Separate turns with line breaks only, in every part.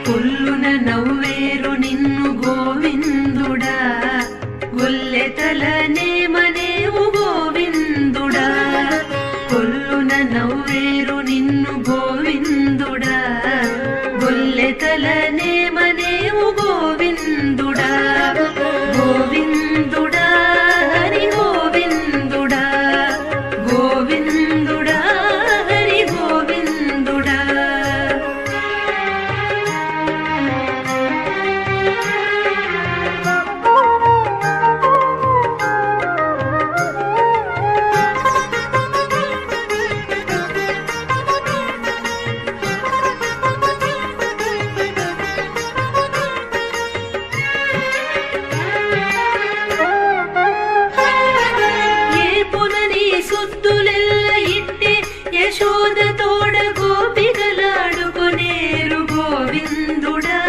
కొల్లున నవ్వేరు నిన్ను గోవిందుడా, గొల్లెతలనే మనేవు గోవిందుడా. కొల్లున నవ్వేరు నిన్ను గోవిందుడా, గొల్లెతలనే మనేవు గోవిందుడా. గోవిందుడా హరి గోవిందుడా, గోవిందుడా హరి గోవిందుడా. సుద్దులెల్ల ఇట్టే యశోద తోడ గోపికలాడుకొనేరు గోవిందుడా.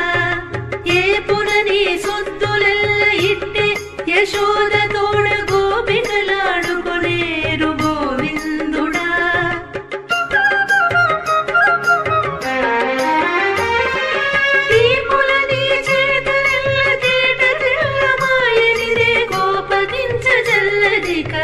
ఏ పునని సుద్దులెల్ల ఇట్టే యశోద తోడ గోపికలాడుకొనేరు గోవిందుడా. ఈ పులని చేతులెల్ల తేట తెల్ల మాయనిదే కోపగించ జల్లదిక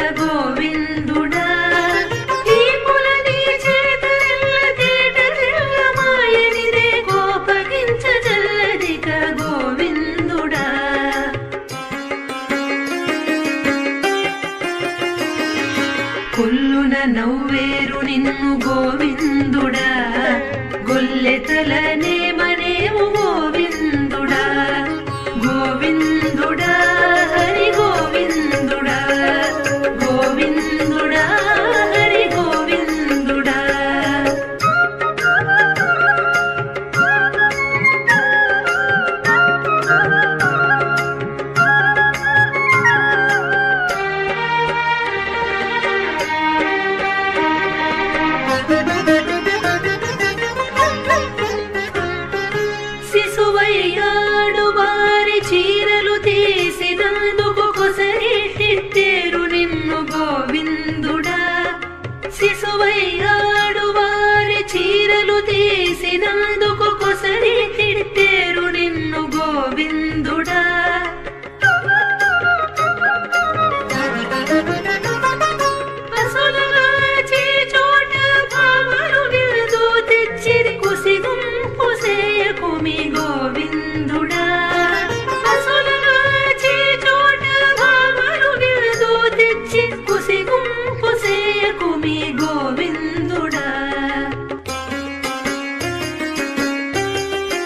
గోవిందుడా. కొల్లున నవ్వేరు నిన్ను గోవిందుడా, గొల్లెతలనే మనేవు గోవిందుడా. గోవిందుడా హరి గోవిందుడా, గోవిందుడా హరి గోవిందుడా. శిశువయ్యాడు వారి చీరలు తీసినందుకు కొసరి తిట్టేరు నిన్ను గోవిందుడా. శిశువయ్యాడు వారి చీరలు తీసినందుకు కొసరి తిట్టేరు నిన్ను గోవిందుడా. గోవిందుడా